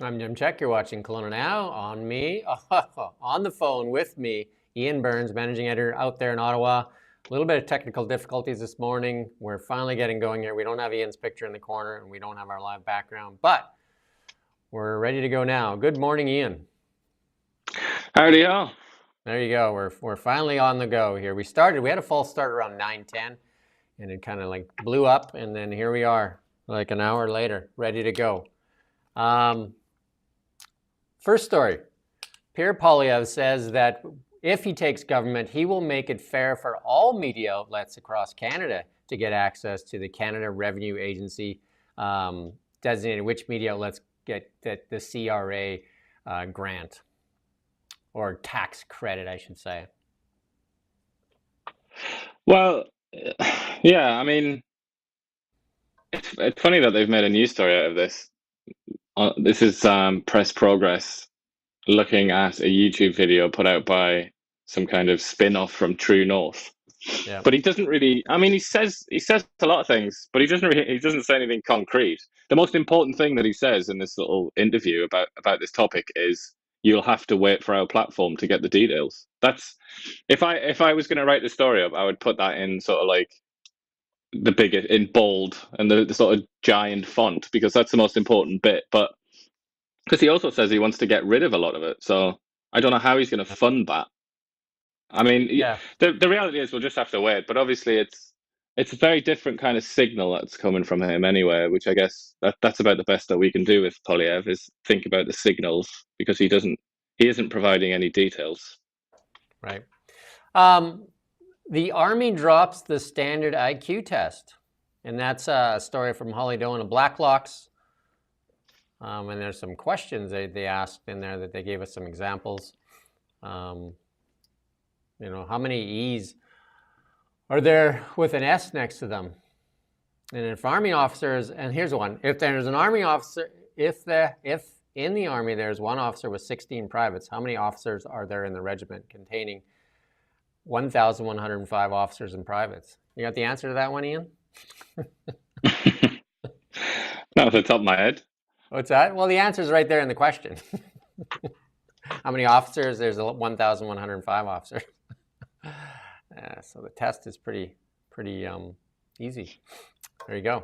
I'm Jim Check. You're watching Kelowna Now. On me, on the phone with me, Ian Burns, managing editor out there in Ottawa. A little bit of technical difficulties this morning. We're finally getting going here. We don't have Ian's picture in the corner and we don't have our live background, but we're ready to go now. Good morning, Ian. Howdy all. There you go. We're finally on the go here. We had a false start around 9:10 and it kind of like blew up, and then here we are like an hour later, ready to go. First story, Pierre Poilievre says that if he takes government, he will make it fair for all media outlets across Canada to get access to the Canada Revenue Agency designated which media outlets get the CRA grant, or tax credit, I should say. Well, yeah, I mean, it's funny that they've made a news story out of this. This is Press Progress looking at a YouTube video put out by some kind of spin-off from True North. Yeah. But he doesn't really. I mean, he says a lot of things, but he doesn't say anything concrete. The most important thing that he says in this little interview about this topic is you'll have to wait for our platform to get the details. That's if I was going to write the story up, I would put that in sort of like the biggest in bold and the sort of giant font, because that's the most important bit. But because he also says he wants to get rid of a lot of it, so I don't know how he's going to fund that. I mean, yeah. The reality is we'll just have to wait. But obviously, it's a very different kind of signal that's coming from him anyway, which I guess that's about the best that we can do with Poilievre, is think about the signals, because he isn't providing any details. Right. The Army drops the standard IQ test, and that's a story from Holly Doan of Blacklocks. And there's some questions they asked in there that they gave us some examples. How many E's are there with an S next to them? And if Army officers, and here's one, if there's an Army officer, if in the Army there's one officer with 16 privates, how many officers are there in the regiment containing 1,105 officers and privates? You got the answer to that one, Ian? Not off the top of my head. What's that? Well, the answer is right there in the question. How many officers? There's 1,105 officers. So the test is pretty easy. There you go.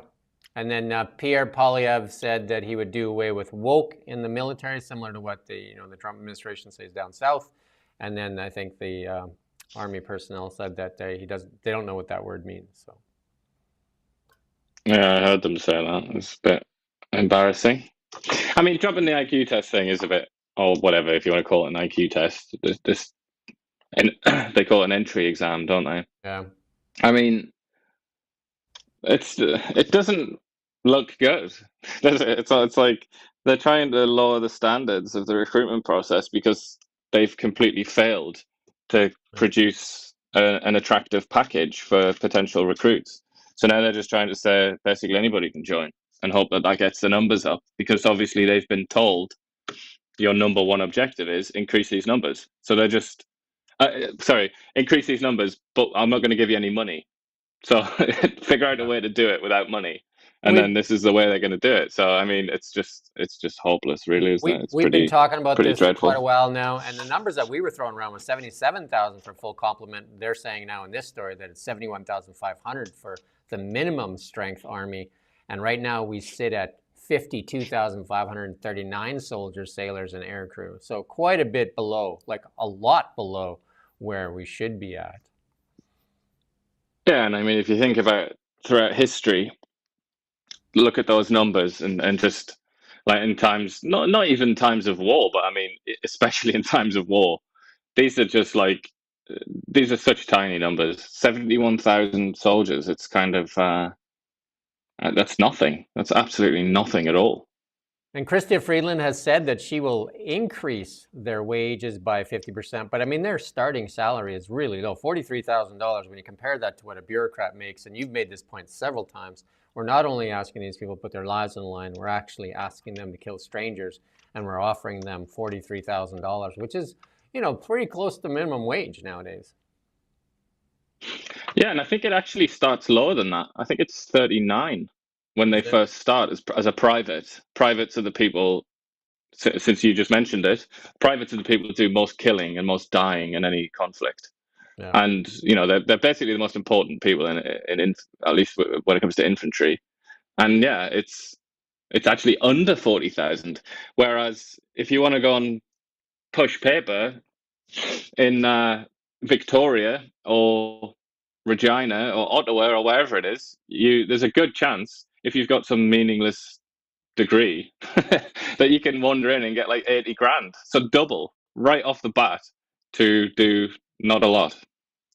And then Pierre Poilievre said that he would do away with woke in the military, similar to what the Trump administration says down south. And then I think the Army personnel said that they don't know what that word means. So. Yeah, I heard them say that. It's a bit embarrassing. I mean, dropping the IQ test thing is a bit, or whatever, if you want to call it an IQ test. They call it an entry exam, don't they? Yeah. I mean, it doesn't look good, does it? It's like they're trying to lower the standards of the recruitment process because they've completely failed to produce an attractive package for potential recruits. So now they're just trying to say basically anybody can join and hope that gets the numbers up, because obviously they've been told your number one objective is increase these numbers. So they're just, increase these numbers, but I'm not going to give you any money. So figure out a way to do it without money. And then this is the way they're going to do it. So, I mean, it's just hopeless, really, isn't it? We've been talking about this dreadful. For quite a while now, and the numbers that we were throwing around was 77,000 for full complement. They're saying now in this story that it's 71,500 for the minimum strength Army. And right now we sit at 52,539 soldiers, sailors, and aircrew. So quite a bit below, like a lot below where we should be at. Yeah, and I mean, if you think about throughout history, look at those numbers and just like in times, not even times of war, but I mean, especially in times of war, these are such tiny numbers. 71,000 soldiers. It's kind of, that's nothing. That's absolutely nothing at all. And Chrystia Freeland has said that she will increase their wages by 50%. But I mean, their starting salary is really low, $43,000. When you compare that to what a bureaucrat makes, and you've made this point several times, we're not only asking these people to put their lives on the line, we're actually asking them to kill strangers, and we're offering them $43,000, which is, pretty close to minimum wage nowadays. Yeah, and I think it actually starts lower than that. I think it's 39 when they first start as a private. Privates are the people since you just mentioned it, privates are the people that do most killing and most dying in any conflict. Yeah. And they're basically the most important people in at least when it comes to infantry. And yeah, it's actually under 40,000. Whereas if you want to go and push paper in Victoria or Regina or Ottawa or wherever it is, there's a good chance if you've got some meaningless degree that you can wander in and get like 80 grand. So double right off the bat to do not a lot.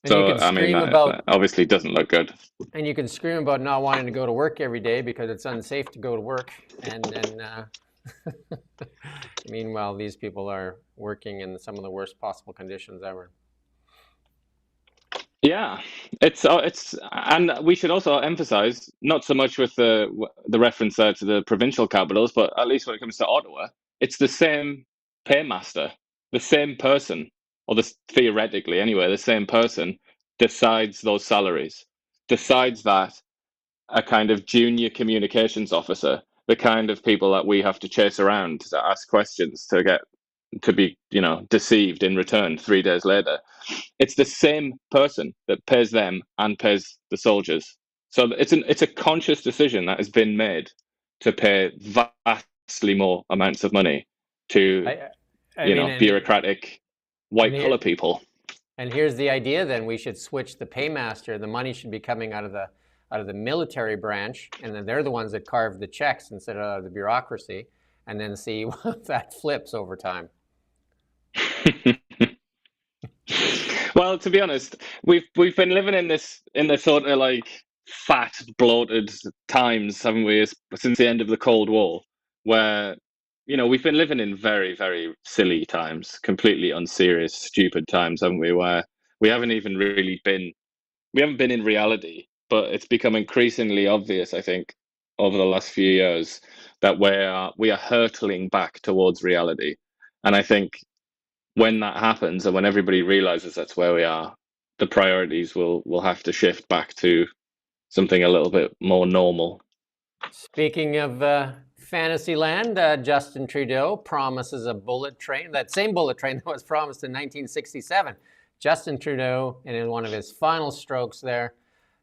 And you So can I mean scream that about obviously doesn't look good. and you can scream about not wanting to go to work every day because it's unsafe to go to work. And meanwhile, these people are working in some of the worst possible conditions ever. Yeah, and we should also emphasize not so much with the reference there to the provincial capitals, but at least when it comes to Ottawa, it's the same paymaster, the same person, or theoretically anyway, the same person decides those salaries, decides that a kind of junior communications officer, the kind of people that we have to chase around to ask questions to be deceived in return 3 days later. It's the same person that pays them and pays the soldiers. So it's a conscious decision that has been made to pay vastly more amounts of money to I mean, bureaucratic white collar people. And here's the idea. Then we should switch the paymaster. The money should be coming out of the military branch, and then they're the ones that carve the checks instead of the bureaucracy, and then see what that flips over time. Well, to be honest, we've been living in this sort of like fat, bloated times, haven't we, since the end of the Cold War, where we've been living in very, very silly times, completely unserious, stupid times, haven't we? Where we haven't even really we haven't been in reality, but it's become increasingly obvious, I think, over the last few years that we are hurtling back towards reality, and I think when that happens and when everybody realizes that's where we are, the priorities will have to shift back to something a little bit more normal. Speaking of fantasy land, Justin Trudeau promises a bullet train, that same bullet train that was promised in 1967. Justin Trudeau, in one of his final strokes there,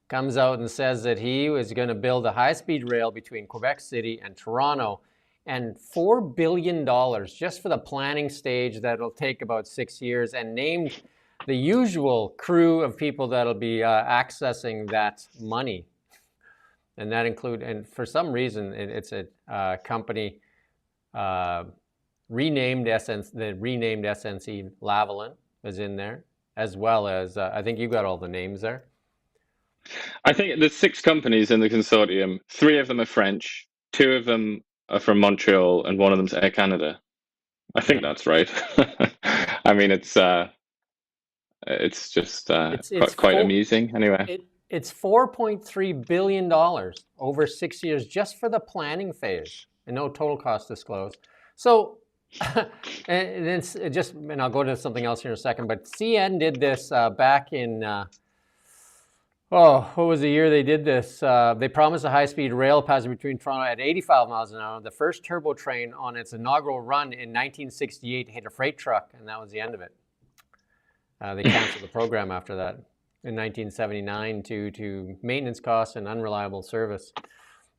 comes out and says that he was going to build a high-speed rail between Quebec City and Toronto, and $4 billion just for the planning stage that'll take about 6 years, and named the usual crew of people that'll be accessing that money. And that and for some reason, it's a company renamed SNC Lavalin is in there, as well as, I think you got all the names there. I think there's 6 companies in the consortium. 3 of them are French, 2 of them are from Montreal, and 1 of them's Air Canada. I think that's right. I mean, it's just quite amusing anyway. It's $4.3 billion over 6 years just for the planning phase, and no total cost disclosed. So, and I'll go to something else here in a second, but CN did this back in, what was the year they did this? They promised a high-speed rail passing between Toronto at 85 miles an hour. The first turbo train on its inaugural run in 1968 hit a freight truck, and that was the end of it. They canceled the program after that in 1979 due to maintenance costs and unreliable service.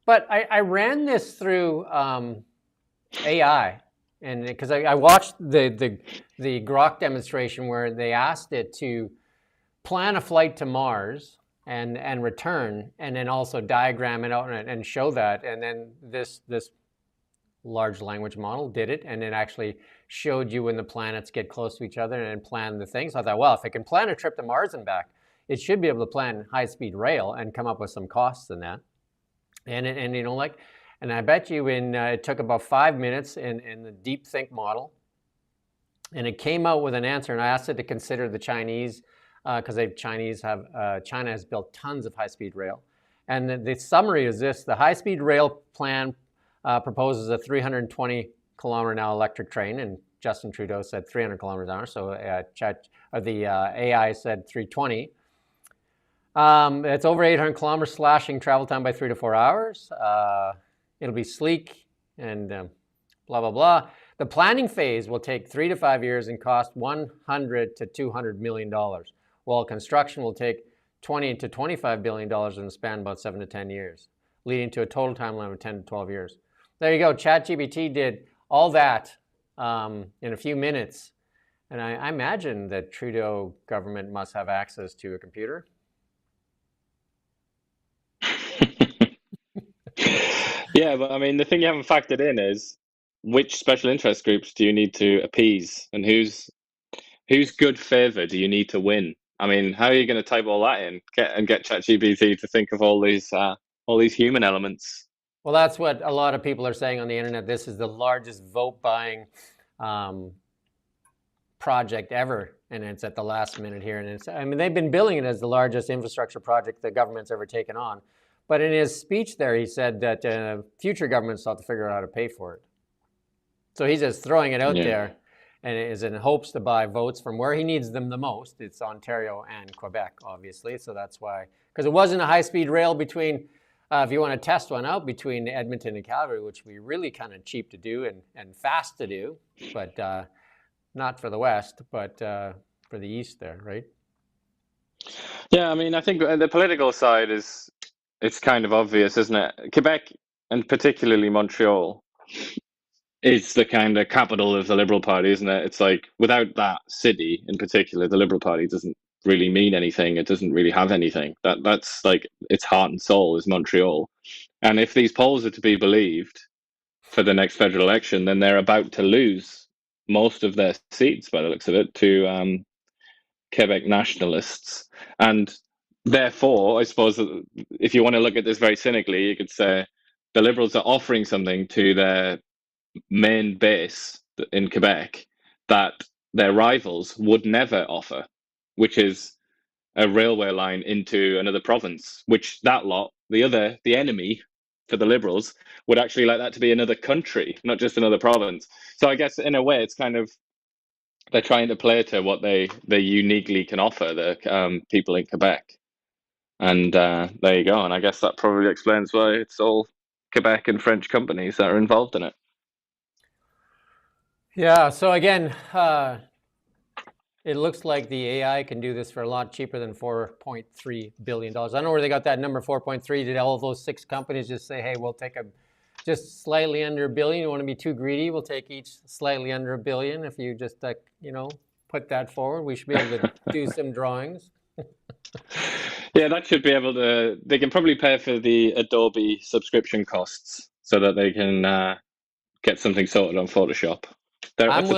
But I ran this through AI, and because I watched the Grok demonstration where they asked it to plan a flight to Mars and return, and then also diagram it out and show that, and then this large language model did it, and it actually showed you when the planets get close to each other and plan the things. So I thought, well, if it can plan a trip to Mars and back, it should be able to plan high-speed rail and come up with some costs in that. And I bet you it took about 5 minutes in the deep think model, and it came out with an answer. And I asked it to consider the Chinese, because China has built tons of high-speed rail. And the summary is this: the high-speed rail plan proposes a 320 kilometer an hour electric train, and Justin Trudeau said 300 kilometers an hour. So the AI said 320. It's over 800 kilometers, slashing travel time by 3 to 4 hours. It'll be sleek and blah, blah, blah. The planning phase will take 3 to 5 years and cost $100 to $200 million, while construction will take $20 to $25 billion and span about 7 to 10 years, leading to a total timeline of 10 to 12 years. There you go. ChatGPT did all that in a few minutes. And I imagine that Trudeau government must have access to a computer. Yeah, but I mean, the thing you haven't factored in is which special interest groups do you need to appease, and whose good favor do you need to win? I mean, how are you going to type all that in and get ChatGPT to think of all these human elements? Well, that's what a lot of people are saying on the internet. This is the largest vote buying project ever, and it's at the last minute here. And I mean, they've been billing it as the largest infrastructure project the government's ever taken on. But in his speech there, he said that future governments have to figure out how to pay for it. So he's just throwing it out there, and it is in hopes to buy votes from where he needs them the most. It's Ontario and Quebec, obviously. So that's why, because it wasn't a high-speed rail between, if you want to test one out, between Edmonton and Calgary, which would be really kind of cheap to do and fast to do, but not for the West, but for the East there, right? Yeah, I mean, I think the political side it's kind of obvious, isn't it? Quebec, and particularly Montreal, is the kind of capital of the Liberal Party, isn't it? It's like, without that city in particular, the Liberal Party doesn't really mean anything. It doesn't really have anything. That's like its heart and soul is Montreal. And if these polls are to be believed for the next federal election, then they're about to lose most of their seats, by the looks of it, to Quebec nationalists. And therefore, I suppose if you want to look at this very cynically, you could say the Liberals are offering something to their main base in Quebec that their rivals would never offer, which is a railway line into another province, which that lot, the enemy for the Liberals, would actually like that to be another country, not just another province. So I guess in a way, it's kind of, they're trying to play to what they uniquely can offer the people in Quebec. And there you go. And I guess that probably explains why it's all Quebec and French companies that are involved in it. Yeah, so again, it looks like the AI can do this for a lot cheaper than $4.3 billion. I don't know where they got that number, 4.3. Did all of those 6 companies just say, hey, we'll take just slightly under $1 billion? You want to be too greedy? We'll take each slightly under $1 billion. If you just, put that forward, we should be able to do some drawings. Yeah, that should be able to, they can probably pay for the Adobe subscription costs so that they can get something sorted on Photoshop. That's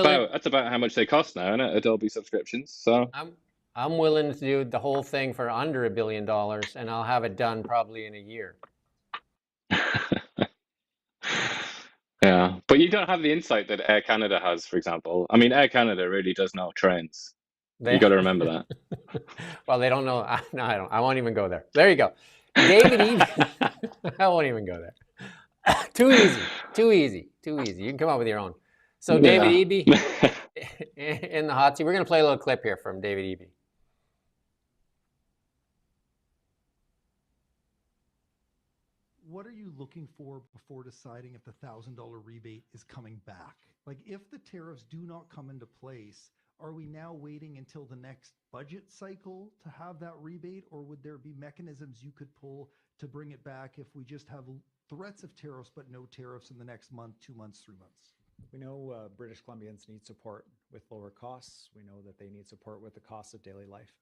about how much they cost now, isn't it? Adobe subscriptions. So I'm willing to do the whole thing for under $1 billion, and I'll have it done probably in a year. Yeah, but you don't have the insight that Air Canada has, for example. I mean, Air Canada really does know trains. You got to remember that. Well, they don't know. No, I don't. I won't even go there. There you go. David Eby. I won't even go there. Too easy. You can come up with your own. So David Eby in the hot seat. We're going to play a little clip here from David Eby. What are you looking for before deciding if the $1,000 rebate is coming back? Like, if the tariffs do not come into place, are we now waiting until the next budget cycle to have that rebate, or would there be mechanisms you could pull to bring it back if we just have threats of tariffs but no tariffs in the next month, 2 months, 3 months? We know British Columbians need support with lower costs. We know that they need support with the cost of daily life.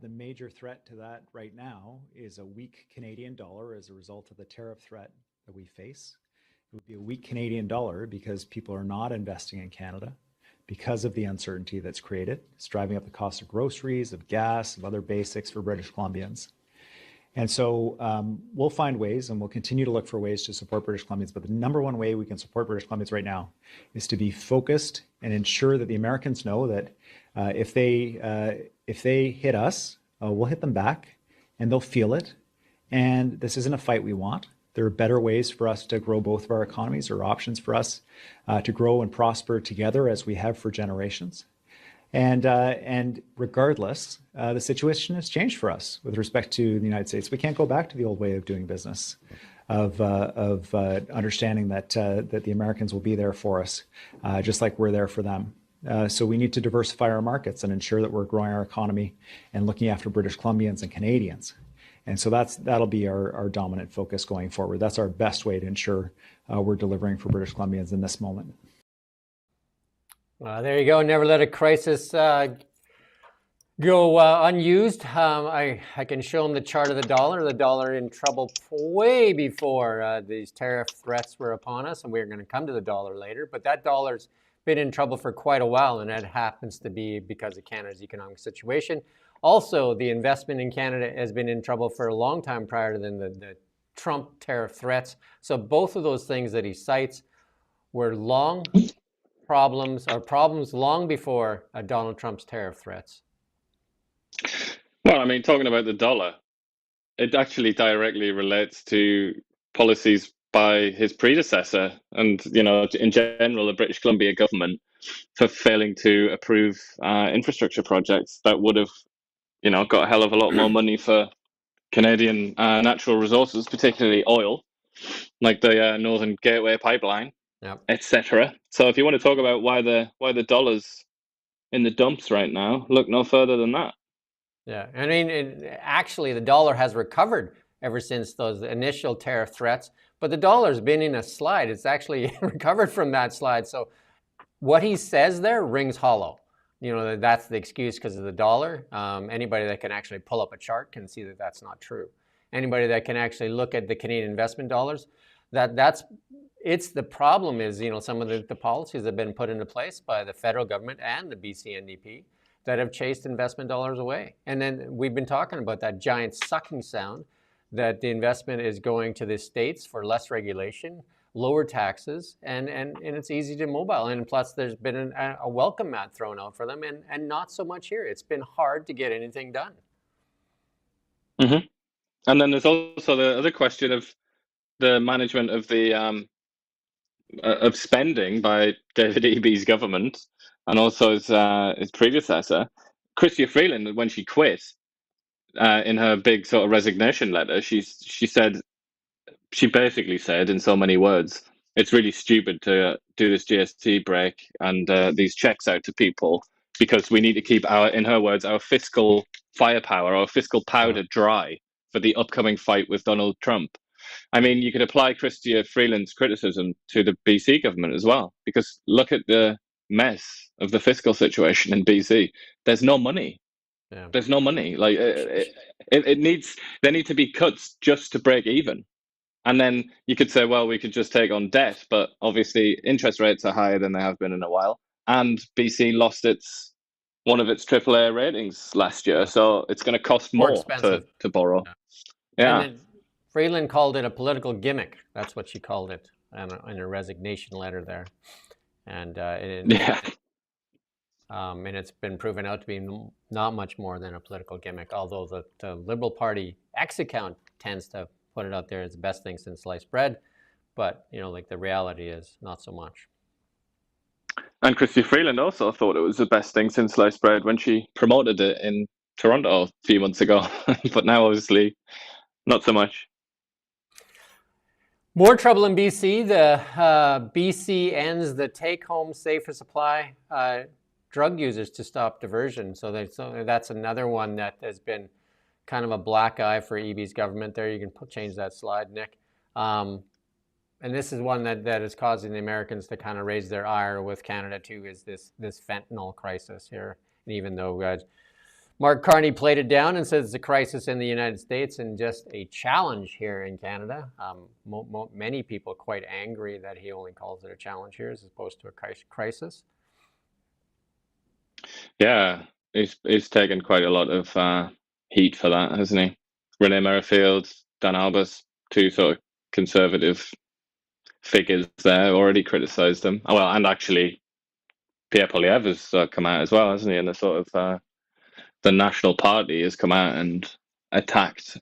The major threat to that right now is a weak Canadian dollar as a result of the tariff threat that we face. It would be a weak Canadian dollar because people are not investing in Canada because of the uncertainty that's created. It's driving up the cost of groceries, of gas, of other basics for British Columbians. And so we'll find ways, and we'll continue to look for ways to support British Columbians. But the number one way we can support British Columbians right now is to be focused and ensure that the Americans know that if they hit us, we'll hit them back, and they'll feel it. And this isn't a fight we want. There are better ways for us to grow both of our economies. There are options for us to grow and prosper together as we have for generations. And regardless, the situation has changed for us with respect to the United States. We can't go back to the old way of doing business. of understanding that that the Americans will be there for us, just like we're there for them. So we need to diversify our markets and ensure that we're growing our economy and looking after British Columbians and Canadians. And so that'll be our dominant focus going forward. That's our best way to ensure we're delivering for British Columbians in this moment. There you go. Never let a crisis go unused. I can show them the chart of the dollar. The dollar in trouble way before these tariff threats were upon us, and we're going to come to the dollar later. But that dollar's been in trouble for quite a while, and that happens to be because of Canada's economic situation. Also, the investment in Canada has been in trouble for a long time prior to the Trump tariff threats. So both of those things that he cites were problems long before Donald Trump's tariff threats. Well, I mean, talking about the dollar, it actually directly relates to policies by his predecessor and, in general, the British Columbia government for failing to approve infrastructure projects that would have, got a hell of a lot more money for Canadian natural resources, particularly oil, like the Northern Gateway pipeline, Yep. etc. So if you want to talk about why the dollar's in the dumps right now, look no further than that. Yeah, I mean, actually, the dollar has recovered ever since those initial tariff threats, but the dollar's been in a slide. It's actually recovered from that slide. So what he says there rings hollow. That's the excuse because of the dollar. Anybody that can actually pull up a chart can see that that's not true. Anybody that can actually look at the Canadian investment dollars, it's the problem is, some of the policies have been put into place by the federal government and the BC NDP that have chased investment dollars away. And then we've been talking about that giant sucking sound that the investment is going to the states for less regulation, lower taxes, and it's easy to mobile. And plus, there's been a welcome mat thrown out for them, and not so much here. It's been hard to get anything done. Mm-hmm. And then there's also the other question of the management of the of spending by David Eby's government, and also his predecessor, Chrystia Freeland, when she quit in her big sort of resignation letter, she basically said in so many words, it's really stupid to do this GST break and these checks out to people because we need to keep in her words, our fiscal firepower, our fiscal powder dry for the upcoming fight with Donald Trump. I mean, you could apply Chrystia Freeland's criticism to the BC government as well, because look at the mess of the fiscal situation in BC. There's no money. Yeah. There's no money. Like there need to be cuts just to break even. And then you could say, well, we could just take on debt, but obviously interest rates are higher than they have been in a while. And BC lost one of its AAA ratings last year, so it's going to cost more to borrow. Yeah. And then Freeland called it a political gimmick. That's what she called it in her resignation letter there. And and it's been proven out to be not much more than a political gimmick, although the Liberal Party X account tends to put it out there as the best thing since sliced bread. But, the reality is not so much. And Chrystia Freeland also thought it was the best thing since sliced bread when she promoted it in Toronto a few months ago. But now, obviously, not so much. More trouble in BC. The BC ends the take-home safer supply drug users to stop diversion. So that's another one that has been kind of a black eye for Eby's government there. You can change that slide, Nick. And this is one that is causing the Americans to kind of raise their ire with Canada too, is this fentanyl crisis here. And even though Mark Carney played it down and says it's a crisis in the United States and just a challenge here in Canada, many people quite angry that he only calls it a challenge here as opposed to a crisis. Yeah, he's taken quite a lot of heat for that, hasn't he? Renee Merrifield, Dan Albus, two sort of conservative figures there, already criticised them. Oh, well, and actually Pierre Poilievre has come out as well, hasn't he? And the sort of the National Party has come out and attacked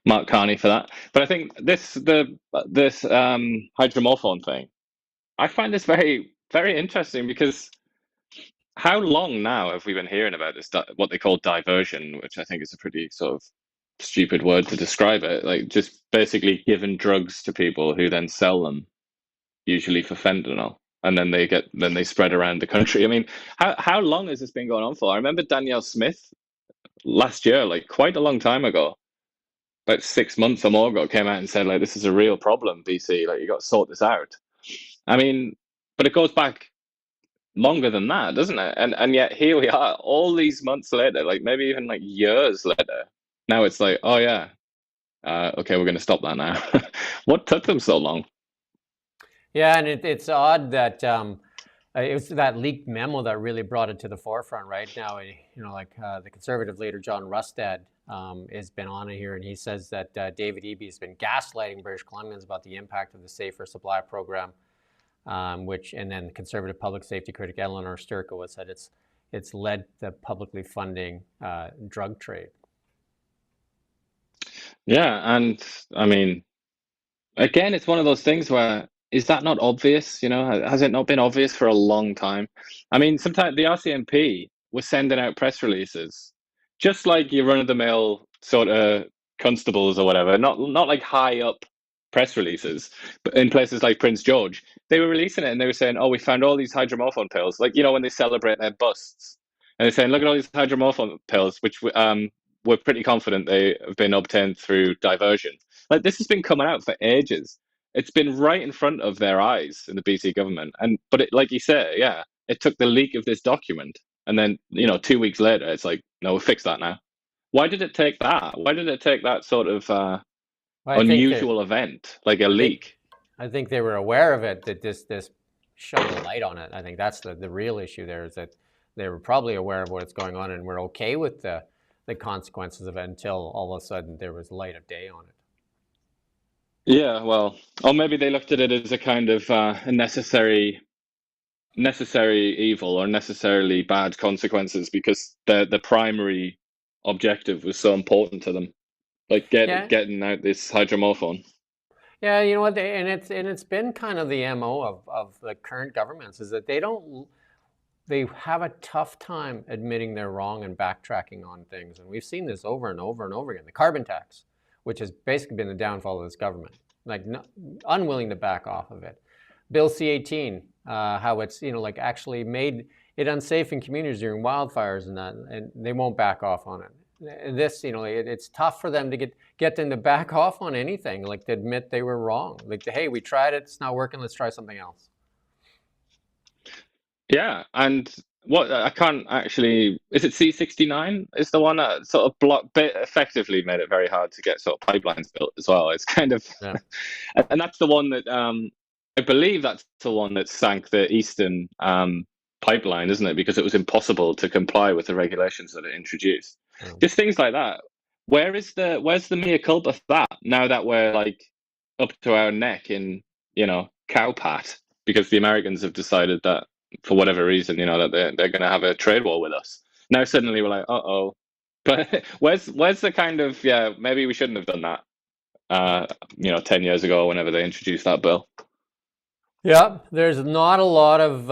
Mark Carney for that. But I think this hydromorphone thing, I find this very, very interesting because how long now have we been hearing about this, what they call diversion, which I think is a pretty sort of stupid word to describe it, like just basically giving drugs to people who then sell them, usually for fentanyl, and then they spread around the country. I mean, how long has this been going on for? I remember Danielle Smith last year, like quite a long time ago, about 6 months or more ago, came out and said like, this is a real problem, BC, like you got to sort this out. I mean, but it goes back longer than that, doesn't it? And yet here we are, all these months later, like maybe even like years later. Now it's like, oh yeah, okay, we're going to stop that now. What took them so long? Yeah, and it's odd that it was that leaked memo that really brought it to the forefront. Right now, the Conservative leader John Rustad has been on it here, and he says that David Eby has been gaslighting British Columbians about the impact of the Safer Supply program, and then Conservative public safety critic Eleanor Sturkowitz said it's led to publicly funding drug trade. Yeah, and I mean, again, it's one of those things where, is that not obvious? Has it not been obvious for a long time? I mean, sometimes the RCMP was sending out press releases, just like your run-of-the-mill sort of constables or whatever, not like high up press releases, but in places like Prince George, they were releasing it and they were saying, "Oh, we found all these hydromorphone pills," like when they celebrate their busts, and they're saying, "Look at all these hydromorphone pills, which we're pretty confident they have been obtained through diversion." Like this has been coming out for ages. It's been right in front of their eyes in the BC government, but like you say, yeah, it took the leak of this document, and then 2 weeks later, it's like, no, we'll fix that now. Why did it take that? Why did it take that sort of unusual event, like a leak? I think they were aware of it, that this shone a light on it. I think that's the real issue there, is that they were probably aware of what's going on and were okay with the consequences of it until all of a sudden there was light of day on it. Yeah, well, or maybe they looked at it as a kind of a necessary evil or necessarily bad consequences because the primary objective was so important to them, like getting out this hydromorphone. Yeah, you know what? It's been kind of the MO of the current governments, is that they have a tough time admitting they're wrong and backtracking on things, and we've seen this over and over and over again. The carbon tax, which has basically been the downfall of this government, like unwilling to back off of it. Bill C-18, how it's actually made it unsafe in communities during wildfires and that, and they won't back off on it. This, it's tough for them to get them to back off on anything, like to admit they were wrong. Like, hey, we tried it, it's not working, let's try something else. Yeah, and what I can't actually, is it C-69 is the one that sort of effectively made it very hard to get sort of pipelines built as well. It's kind of, yeah. And that's the one that I believe that's the one that sank the Eastern pipeline, isn't it? Because it was impossible to comply with the regulations that it introduced. Just things like that. Where's the mea culpa for that? Now that we're like up to our neck in cowpat, because the Americans have decided that for whatever reason, that they're going to have a trade war with us. Now suddenly we're like, uh-oh. But where's the kind of, maybe we shouldn't have done that 10 years ago, whenever they introduced that bill. Yeah, there's not a lot of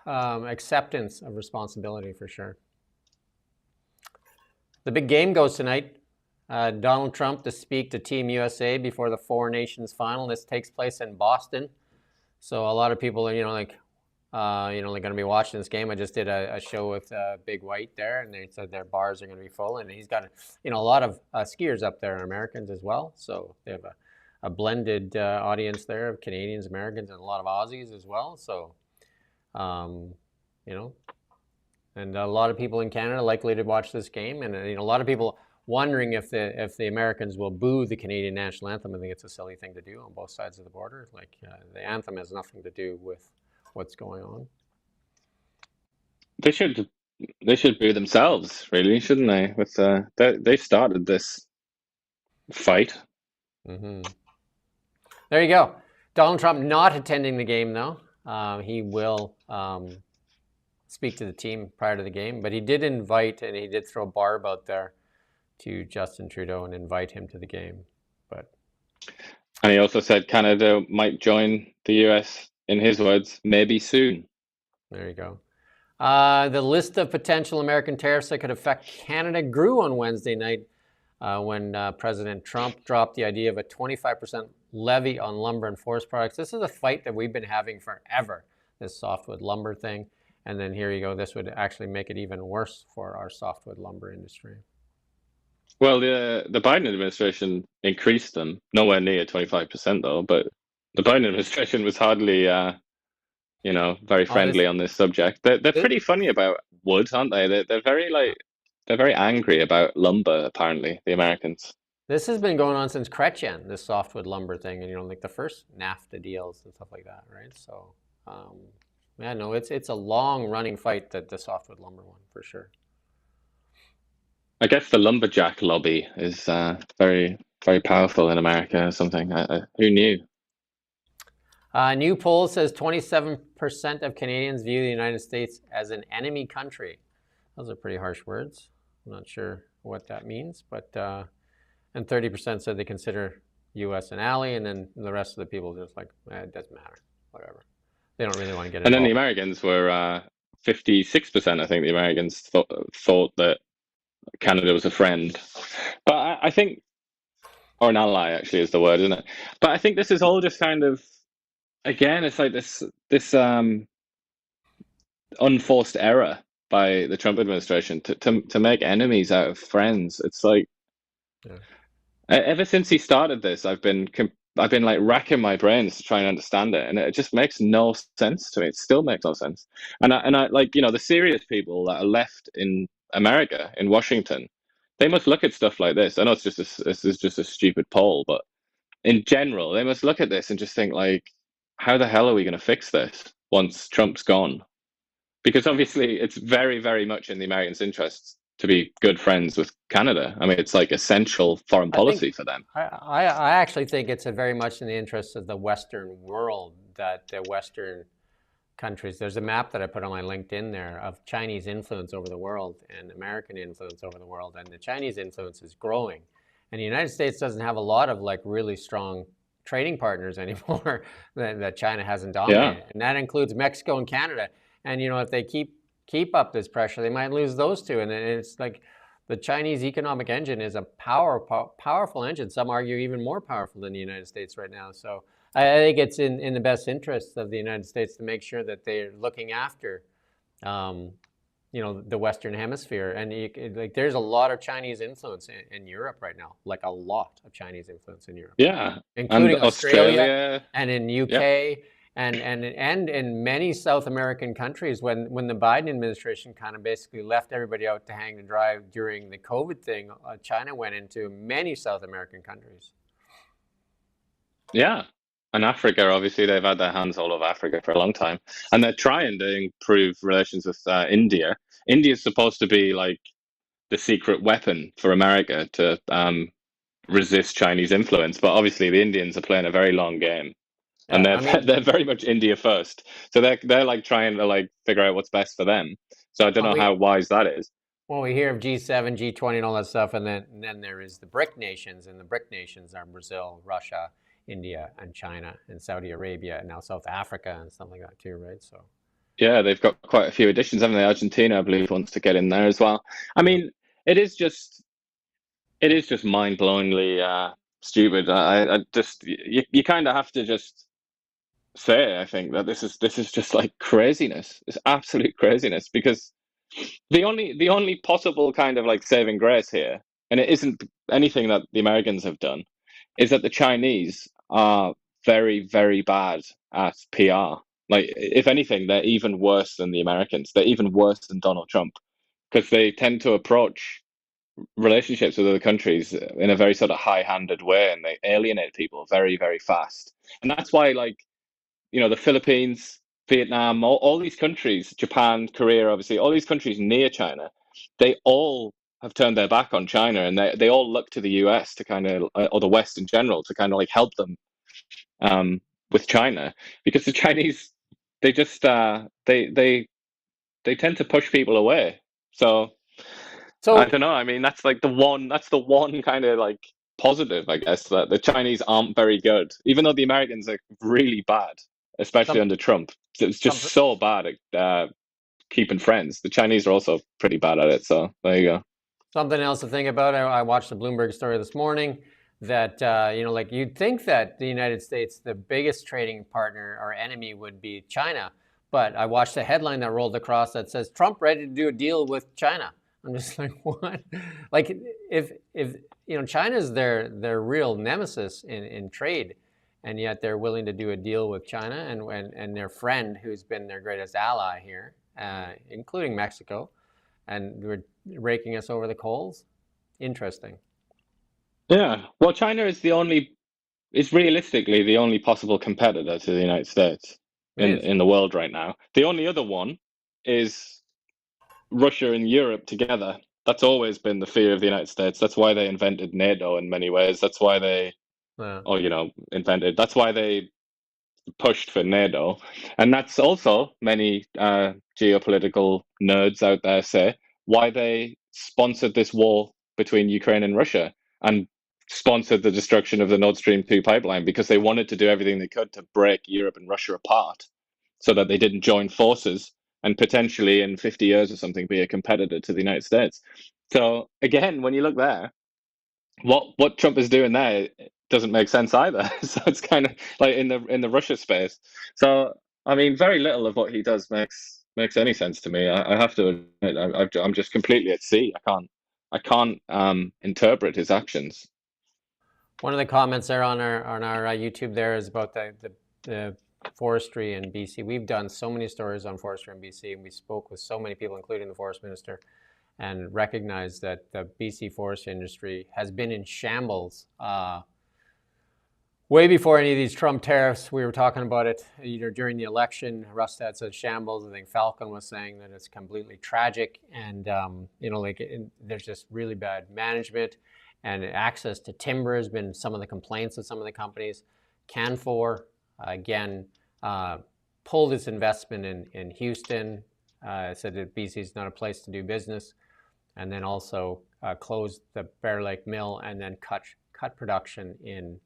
acceptance of responsibility, for sure. The big game goes tonight. Donald Trump to speak to Team USA before the Four Nations final. This takes place in Boston. So a lot of people are, they're going to be watching this game. I just did a show with Big White there, and they said their bars are going to be full. And he's got, a lot of skiers up there, Americans as well. So they have a blended audience there of Canadians, Americans, and a lot of Aussies as well. So, and a lot of people in Canada likely to watch this game, and a lot of people wondering if the Americans will boo the Canadian national anthem. I think it's a silly thing to do on both sides of the border. Like the anthem has nothing to do with what's going on. They should boo themselves, really, shouldn't they? With they started this fight. Mm-hmm. There you go. Donald Trump not attending the game, though. He will speak to the team prior to the game, but he did invite, and he did throw a barb out there to Justin Trudeau and invite him to the game. And he also said Canada might join the US, in his words, maybe soon. There you go. The list of potential American tariffs that could affect Canada grew on Wednesday night when President Trump dropped the idea of a 25% levy on lumber and forest products. This is a fight that we've been having forever, this softwood lumber thing. And then here you go, this would actually make it even worse for our softwood lumber industry. Well, the Biden administration increased them, nowhere near 25% though, but the Biden administration was hardly, very friendly on this subject. They're pretty funny about wood, aren't they? They're very angry about lumber, apparently, the Americans. This has been going on since Chrétien, this softwood lumber thing, and like the first NAFTA deals and stuff like that, right? So, yeah, no, it's a long running fight, that the softwood lumber one, for sure. I guess the lumberjack lobby is very, very powerful in America or something. Who knew? New poll says 27% of Canadians view the United States as an enemy country. Those are pretty harsh words. I'm not sure what that means, but and 30% said they consider U.S. an ally, and then the rest of the people just like, it doesn't matter, whatever. They don't really want to get involved. And then the Americans were 56%. I think the Americans thought that Canada was a friend, but I think, or an ally actually is the word, isn't it? But I think this is all just kind of, again, it's like this unforced error by the Trump administration to make enemies out of friends. It's like, ever since he started this, I've been like racking my brains to try and understand it, and it just makes no sense to me. It still makes no sense. And I like, the serious people that are left in America, in Washington, they must look at stuff like this. I know this is just a stupid poll, but in general, they must look at this and just think like, how the hell are we going to fix this once Trump's gone? Because obviously it's very, very much in the Americans' interests to be good friends with Canada. I mean, it's like essential foreign policy for them. I actually think it's very much in the interest of the Western world, that the Western countries, there's a map that I put on my LinkedIn there of Chinese influence over the world and American influence over the world, and the Chinese influence is growing. And the United States doesn't have a lot of like really strong trading partners anymore that China hasn't dominated. Yeah. And that includes Mexico and Canada. And if they keep up this pressure, they might lose those two. And it's like the Chinese economic engine is a powerful engine. Some argue even more powerful than the United States right now. So I think it's in the best interest of the United States to make sure that they're looking after, the Western Hemisphere. And like, there's a lot of Chinese influence in Europe right now, like a lot of Chinese influence in Europe. Yeah, including Australia and in UK. Yeah. And in many South American countries, when the Biden administration kind of basically left everybody out to hang and dry during the COVID thing, China went into many South American countries. Yeah. And Africa, obviously, they've had their hands all over Africa for a long time. And they're trying to improve relations with India. India is supposed to be like the secret weapon for America to resist Chinese influence. But obviously, the Indians are playing a very long game. And they're very much India first. So they're like trying to like figure out what's best for them. So I don't know how wise that is. Well, we hear of G7, G20 and all that stuff. And then there is the BRIC nations. And the BRIC nations are Brazil, Russia, India and China and Saudi Arabia and now South Africa and stuff like that too, right? So yeah, they've got quite a few additions, haven't they? Argentina, I believe, wants to get in there as well. I mean, it is just mind-blowingly stupid. I just you kind of have to just say, I think, that this is just like craziness. It's absolute craziness, because the only possible kind of like saving grace here, and it isn't anything that the Americans have done, is that the Chinese are very, very bad at PR. Like, if anything, they're even worse than the Americans. They're even worse than Donald Trump, because they tend to approach relationships with other countries in a very sort of high-handed way, and they alienate people very, very fast. And that's why, like, the Philippines, Vietnam, all these countries, Japan, Korea, obviously, all these countries near China, they all have turned their back on China, and they all look to the US to kind of, or the West in general, to kind of like help them with China, because the Chinese, they just they tend to push people away. So I don't know. I mean, that's the one kind of like positive, I guess, that the Chinese aren't very good, even though the Americans are really bad, especially under Trump. It's just so bad at keeping friends. The Chinese are also pretty bad at it. So there you go. Something else to think about. I watched the Bloomberg story this morning that, like you'd think that the United States, the biggest trading partner or enemy would be China. But I watched a headline that rolled across that says Trump ready to do a deal with China. I'm just like, what? Like if China's their real nemesis in trade, and yet they're willing to do a deal with China and their friend who's been their greatest ally here, including Mexico, and we're raking us over the coals. Interesting. Yeah. Well, China is realistically the only possible competitor to the United States in the world right now. The only other one is Russia and Europe together. That's always been the fear of the United States. That's why they invented NATO in many ways. That's why they, that's why they pushed for NATO. And that's also, many geopolitical nerds out there say, why they sponsored this war between Ukraine and Russia and sponsored the destruction of the Nord Stream 2 pipeline, because they wanted to do everything they could to break Europe and Russia apart so that they didn't join forces and potentially in 50 years or something be a competitor to the United States. So again, when you look there, what Trump is doing there doesn't make sense either. So it's kind of like in the Russia space. So I mean, very little of what he does makes any sense to me. I have to admit, I'm just completely at sea. I can't interpret his actions. One of the comments there on our YouTube there is about the forestry in BC. We've done so many stories on forestry in BC, and we spoke with so many people, including the forest minister, and recognized that the BC forest industry has been in shambles way before any of these Trump tariffs. We were talking about it during the election. Rustad said shambles. I think Falcon was saying that it's completely tragic, and there's just really bad management, and access to timber has been some of the complaints of some of the companies. Canfor again pulled its investment in Houston, said that BC is not a place to do business, and then also closed the Bear Lake mill and then cut production in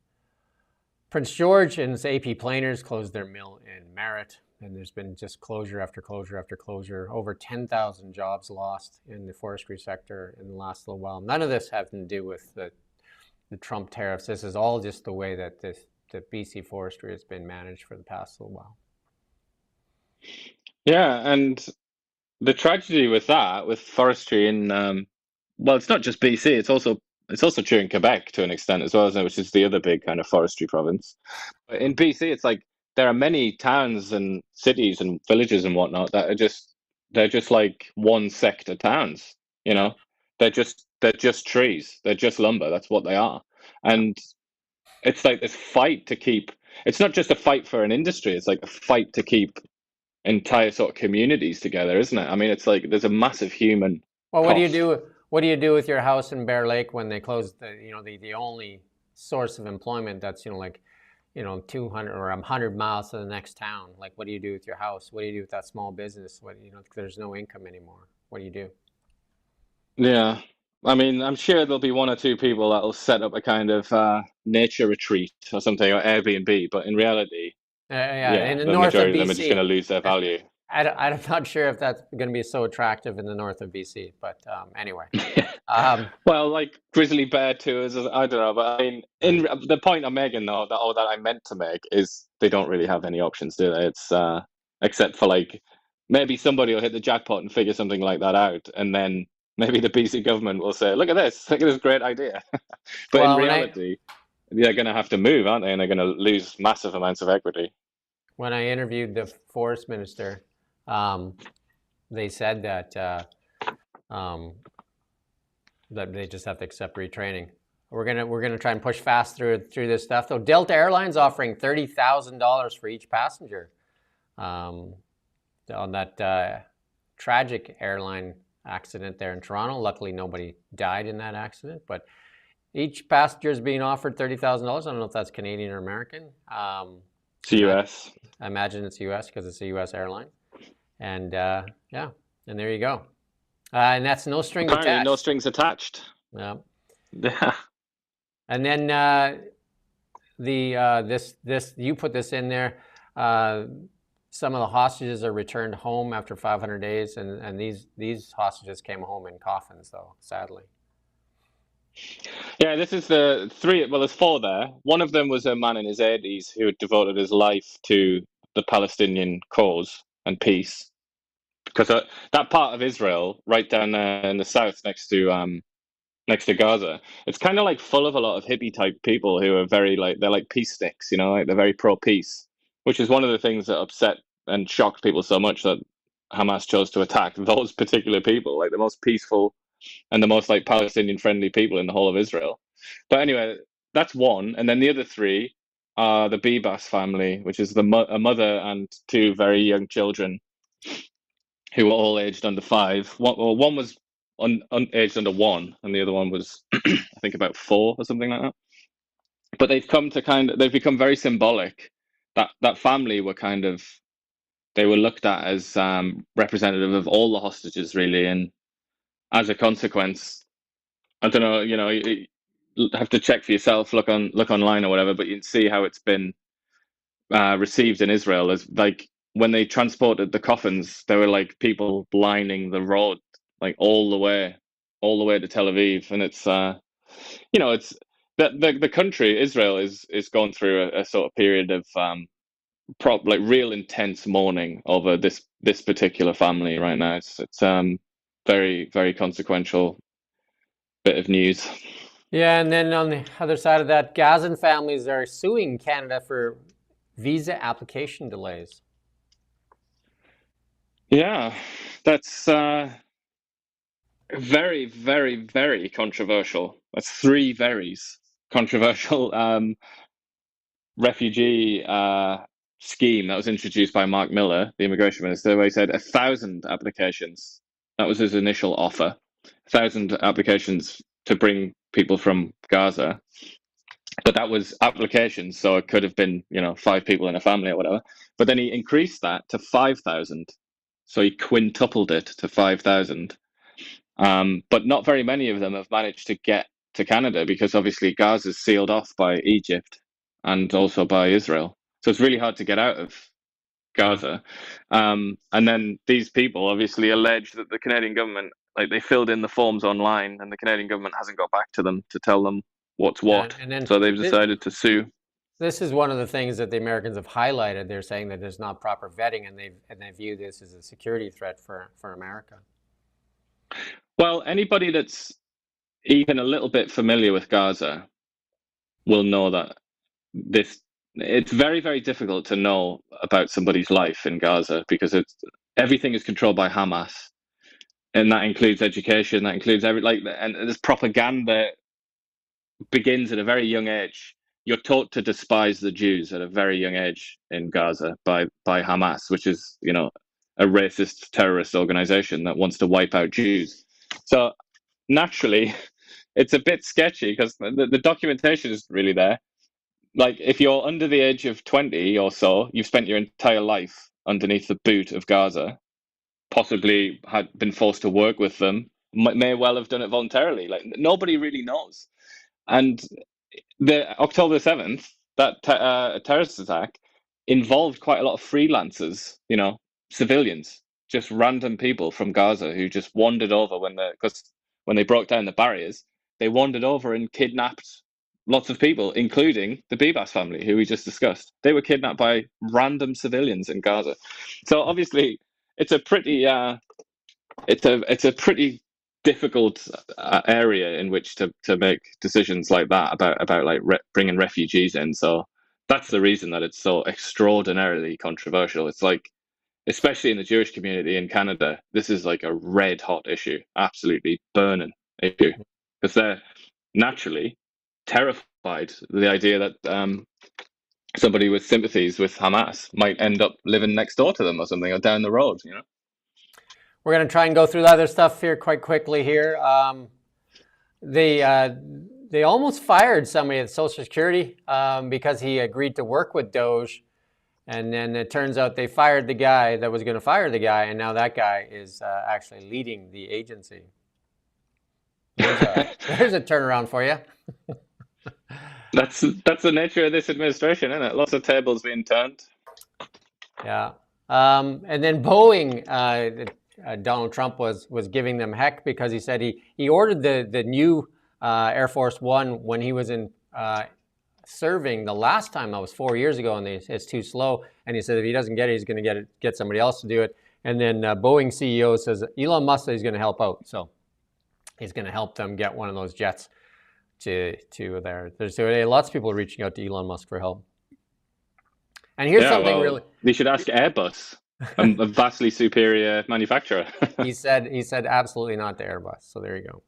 Prince George, and AP Planers closed their mill in Merritt, and there's been just closure after closure after closure. Over 10,000 jobs lost in the forestry sector in the last little while. None of this having to do with the Trump tariffs. This is all just the way that the BC forestry has been managed for the past little while. Yeah, and the tragedy with forestry in well, it's not just BC. It's also true in Quebec to an extent as well, which is the other big kind of forestry province. But in BC, it's like there are many towns and cities and villages and whatnot that they're just like one sector towns. They're just trees. They're just lumber. That's what they are. And it's like this fight to keep. It's not just a fight for an industry. It's like a fight to keep entire sort of communities together, isn't it? I mean, it's like there's a massive human. Well, what do you do with your house in Bear Lake when they close the only source of employment that's 200 or 100 miles to the next town? Like, what do you do with your house? What do you do with that small business? There's no income anymore. What do you do? Yeah, I mean, I'm sure there'll be one or two people that'll set up a kind of nature retreat or something, or Airbnb. But in reality, in the north majority of them are just going to lose their value. I'm not sure if that's going to be so attractive in the north of BC, but anyway. Well, like grizzly bear tours, I don't know, but I mean, the point I'm making though, that I meant to make, is they don't really have any options, do they? It's except for like maybe somebody will hit the jackpot and figure something like that out, and then maybe the BC government will say, "Look at this great idea." But in reality, they're going to have to move, aren't they? And they're going to lose massive amounts of equity. When I interviewed the forest minister, they said that that they just have to accept retraining. We're gonna try and push fast through this stuff. Though Delta Airlines offering $30,000 for each passenger on that tragic airline accident there in Toronto. Luckily, nobody died in that accident, but each passenger is being offered $30,000. I don't know if that's Canadian or American. It's US. I imagine it's US because it's a US airline. And and there you go. And that's no strings attached. No strings attached. Yeah. Yeah. And then this you put this in there. some of the hostages are returned home after 500 days, and these hostages came home in coffins, though, sadly. Yeah, this is the three. Well, there's four there. One of them was a man in his 80s who had devoted his life to the Palestinian cause and peace. Because that part of Israel, right down there in the south, next to Gaza, it's kind of like full of a lot of hippie type people who are very like they're like peace sticks, you know, like they're very pro peace, which is one of the things that upset and shocked people so much that Hamas chose to attack those particular people, like the most peaceful and the most like Palestinian friendly people in the whole of Israel. But anyway, that's one, and then the other three are the Bibas family, which is a mother and two very young children who were all aged under 5. One was aged under 1, and the other one was, I think, about 4 or something like that. But they've become very symbolic. That family were they were looked at as representative of all the hostages, really, and as a consequence, I don't know, you have to check for yourself, look online or whatever, but you can see how it's been received in Israel as like when they transported the coffins, there were like people lining the road like all the way to Tel Aviv, and it's it's the country Israel is going through a sort of period of like real intense mourning over this particular family right now. It's very very consequential bit of news. Yeah, and then on the other side of that, Gazan families are suing Canada for visa application delays. Yeah, that's very, very, very controversial. That's 3 verys controversial refugee scheme that was introduced by Mark Miller, the immigration minister, where he said 1,000 applications. That was his initial offer. 1,000 applications to bring people from Gaza. But that was applications, so it could have been, 5 people in a family or whatever. But then he increased that to 5,000. So he quintupled it to 5,000. But not very many of them have managed to get to Canada because obviously Gaza is sealed off by Egypt and also by Israel. So it's really hard to get out of Gaza. And then these people obviously allege that the Canadian government, like they filled in the forms online and the Canadian government hasn't got back to them to tell them what's what. And then So they've decided to sue. This is one of the things that the Americans have highlighted. They're saying that there's not proper vetting, and they view this as a security threat for America. Well, anybody that's even a little bit familiar with Gaza will know that it's very, very difficult to know about somebody's life in Gaza because everything is controlled by Hamas, and that includes education, that includes and this propaganda begins at a very young age. You're taught to despise the Jews at a very young age in Gaza by Hamas, which is, a racist terrorist organization that wants to wipe out Jews. So naturally, it's a bit sketchy because the documentation is really there. Like if you're under the age of 20 or so, you've spent your entire life underneath the boot of Gaza, possibly had been forced to work with them, may well have done it voluntarily. Like nobody really knows. And the October 7th, that terrorist attack involved quite a lot of freelancers, civilians, just random people from Gaza who just wandered over because when they broke down the barriers, they wandered over and kidnapped lots of people, including the Bibas family, who we just discussed. They were kidnapped by random civilians in Gaza. So obviously, it's a pretty difficult area in which to make decisions like that about like bringing refugees in. So that's the reason that it's so extraordinarily controversial. It's like, especially in the Jewish community in Canada, this is like a red hot issue, absolutely burning issue, because they're naturally terrified the idea that somebody with sympathies with Hamas might end up living next door to them or something, or down the road, We're going to try and go through the other stuff here quite quickly here. They almost fired somebody at Social Security because he agreed to work with Doge. And then it turns out they fired the guy that was going to fire the guy, and now that guy is actually leading the agency. There's a turnaround for you. That's the nature of this administration, isn't it? Lots of tables being turned. Yeah. And then Boeing, Donald Trump was giving them heck because he said he ordered the new Air Force One when he was in serving the last time. That was 4 years ago, and it's too slow. And he said if he doesn't get it, he's going to get somebody else to do it. And then Boeing CEO says Elon Musk said he's going to help out, so he's going to help them get one of those jets to there. There's lots of people reaching out to Elon Musk for help. And here's something really. They should ask Airbus, a vastly superior manufacturer. He said absolutely not to Airbus. So there you go.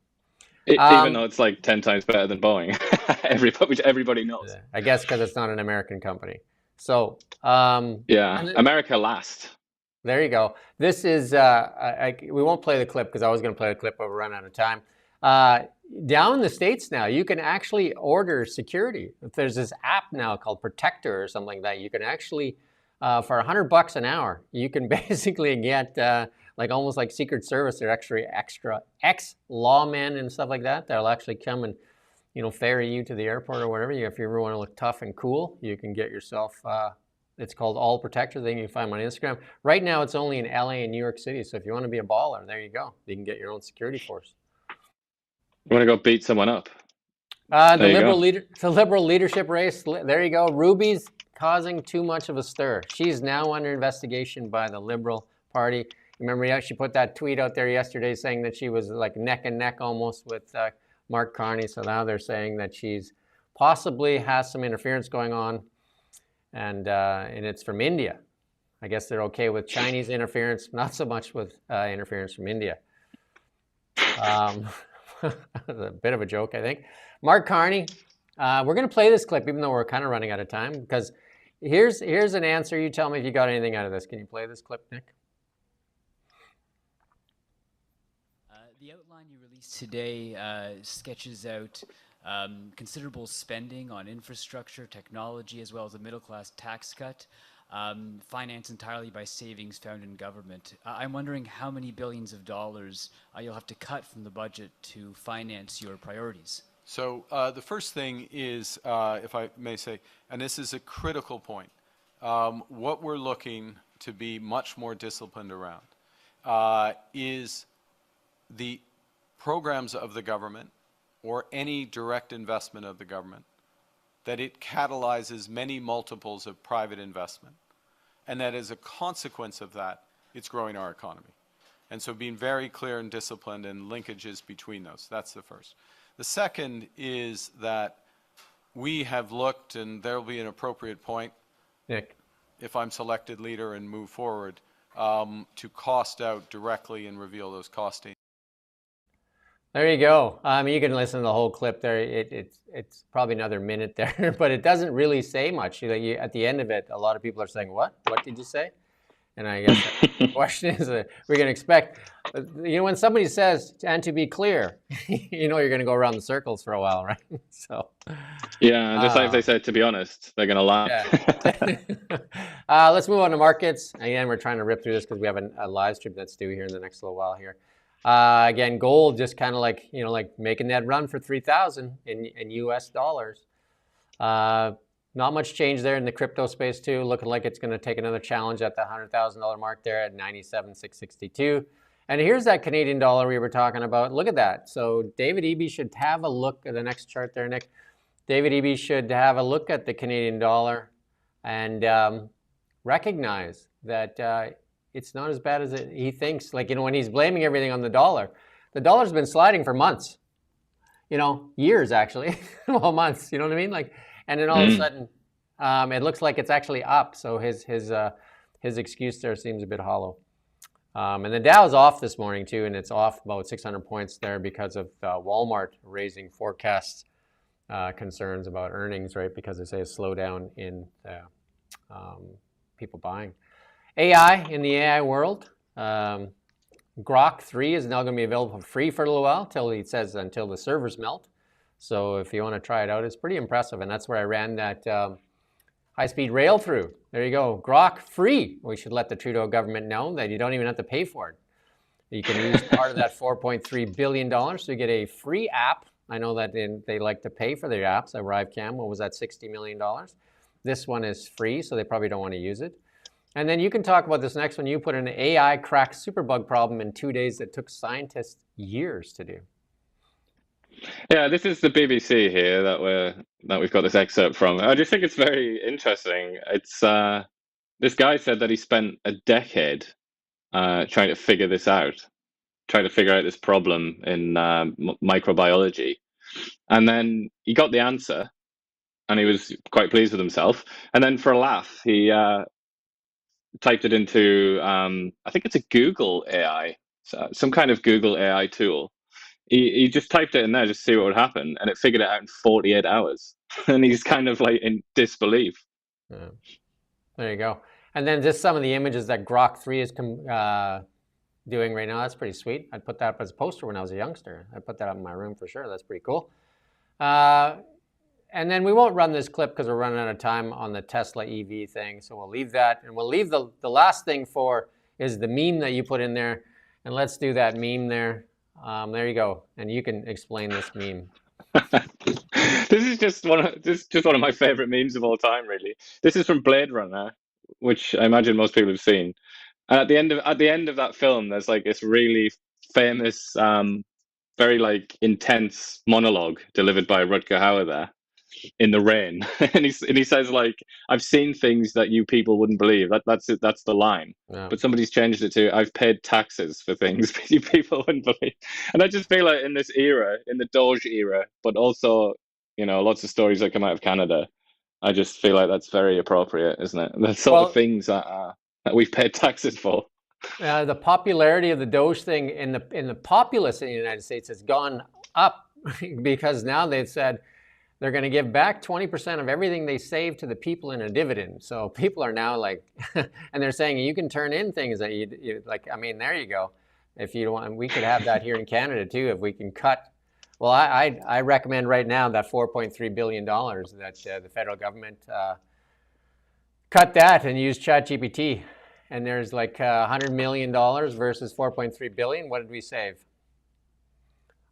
Even though it's like 10 times better than Boeing, which everybody knows. I guess because it's not an American company. So America last. There you go. This is we won't play the clip because I was going to play the clip, but we're running out of time. Down in the States now, you can actually order security. There's this app now called Protector or something like that. You can actually, for $100 an hour, you can basically get like almost like Secret Service. They're actually extra ex-lawmen and stuff like that. That'll actually come and ferry you to the airport or whatever. If you ever want to look tough and cool, you can get yourself. It's called All Protector. Then you can find them on Instagram. Right now, it's only in LA and New York City. So if you want to be a baller, there you go. You can get your own security force. You want to go beat someone up? The liberal leadership race. There you go. Ruby's causing too much of a stir. She's now under investigation by the Liberal Party. Remember, she put that tweet out there yesterday saying that she was like neck and neck almost with Mark Carney. So now they're saying that she's possibly has some interference going on. And it's from India. I guess they're okay with Chinese interference, not so much with interference from India. A bit of a joke, I think. Mark Carney, we're going to play this clip, even though we're kind of running out of time, because here's an answer. You tell me if you got anything out of this. Can you play this clip, Nick? The outline you released today sketches out considerable spending on infrastructure, technology, as well as a middle-class tax cut, financed entirely by savings found in government. I'm wondering how many billions of dollars you'll have to cut from the budget to finance your priorities. So the first thing is, if I may say, and this is a critical point, what we're looking to be much more disciplined around is the programs of the government or any direct investment of the government, that it catalyzes many multiples of private investment, and that as a consequence of that, it's growing our economy. And so being very clear and disciplined and linkages between those, that's the first. The second is that we have looked, and there will be an appropriate point, Nick, if I'm selected leader and move forward, to cost out directly and reveal those costings. There you go. You can listen to the whole clip there. It's probably another minute there, but it doesn't really say much. At the end of it, a lot of people are saying, "What? What did you say?" And I guess the question is, we can expect, when somebody says, "and to be clear," you're going to go around the circles for a while, right? So. Yeah, just like if they said, "To be honest," they're going to laugh. Yeah. Let's move on to markets. Again, we're trying to rip through this because we have a live stream that's due here in the next little while here. Again, gold just kind of like making that run for 3,000 in US dollars. Not much change there in the crypto space too. Looking like it's going to take another challenge at the $100,000 mark there at 97,662. And here's that Canadian dollar we were talking about. Look at that. So David Eby should have a look at the next chart there, Nick. David Eby should have a look at the Canadian dollar and recognize that it's not as bad as he thinks. When he's blaming everything on the dollar's been sliding for months, years actually, well, months, you know what I mean? And then all of a sudden, it looks like it's actually up. So his excuse there seems a bit hollow. And the Dow's off this morning too, and it's off about 600 points there because of Walmart raising forecasts, concerns about earnings, right? Because they say a slowdown in people buying. AI in the AI world, Grok 3 is now going to be available for free for a little while until the servers melt. So if you want to try it out, it's pretty impressive. And that's where I ran that high-speed rail through. There you go. Grok free. We should let the Trudeau government know that you don't even have to pay for it. You can use part of that $4.3 billion. So you get a free app. I know that they like to pay for their apps. ArriveCam, what was that, $60 million? This one is free, so they probably don't want to use it. And then you can talk about this next one. You put an AI cracked superbug problem in 2 days that took scientists years to do. Yeah, this is the BBC here that we've got this excerpt from. I just think it's very interesting. It's this guy said that he spent a decade trying to figure this out, trying to figure out this problem in microbiology, and then he got the answer, and he was quite pleased with himself. And then for a laugh, he typed it into I think it's a Google AI, some kind of Google AI tool. He just typed it in there just to see what would happen, and it figured it out in 48 hours. And he's kind of like in disbelief. Yeah. There you go. And then just some of the images that Grok 3 is doing right now. That's pretty sweet. I'd put that up as a poster when I was a youngster. I'd put that up in my room for sure. That's pretty cool. And then we won't run this clip because we're running out of time on the Tesla EV thing. So we'll leave that. And we'll leave the last thing for is the meme that you put in there. And let's do that meme there. There you go. And you can explain this meme. This is just one of my favorite memes of all time, really. This is from Blade Runner, which I imagine most people have seen. And at the end of that film, there's like this really famous, very like intense monologue delivered by Rutger Hauer there in the rain, and he says like, "I've seen things that you people wouldn't believe." That's it. That's the line. Yeah. But somebody's changed it to, "I've paid taxes for things you people wouldn't believe." And I just feel like in this era, in the Doge era, but also, you know, lots of stories that come out of Canada, I just feel like that's very appropriate, isn't it? The sort of things that we've paid taxes for. The popularity of the Doge thing in the populace in the United States has gone up because now they've said they're going to give back 20% of everything they save to the people in a dividend. So people are now like, and they're saying you can turn in things that you like. I mean, there you go. If you want, we could have that here in Canada too. If we can cut, well, I recommend right now that $4.3 billion that the federal government cut that and use ChatGPT. And there's like $100 million versus 4.3 billion. What did we save?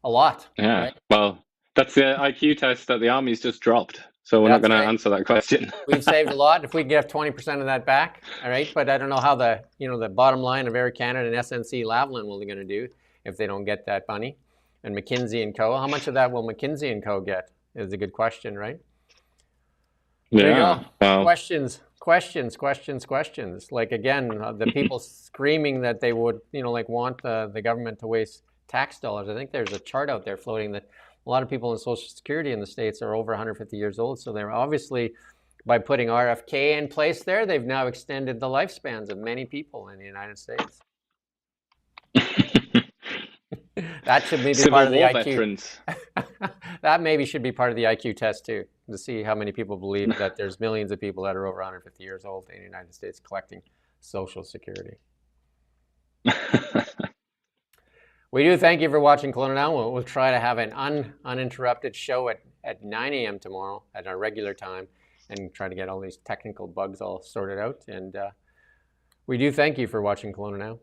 A lot. Yeah. Right? Well, that's the IQ test that the Army's just dropped. So we're not going to answer that question. We've saved a lot if we get 20% of that back. All right. But I don't know how the bottom line of Air Canada and SNC Lavalin will be going to do if they don't get that money. And McKinsey and Co. How much of that will McKinsey and Co. get is a good question, right? There you go. Well, Questions. Like, again, the people screaming that they would, want the government to waste tax dollars. I think there's a chart out there floating that a lot of people in Social Security in the States are over 150 years old. So they're obviously, by putting RFK in place there, they've now extended the lifespans of many people in the United States. That should maybe be part of the IQ. Veterans. That maybe should be part of the IQ test too, to see how many people believe that there's millions of people that are over 150 years old in the United States collecting Social Security. We do thank you for watching Kelowna Now. We'll try to have an uninterrupted show at 9 a.m. tomorrow at our regular time and try to get all these technical bugs all sorted out. And we do thank you for watching Kelowna Now.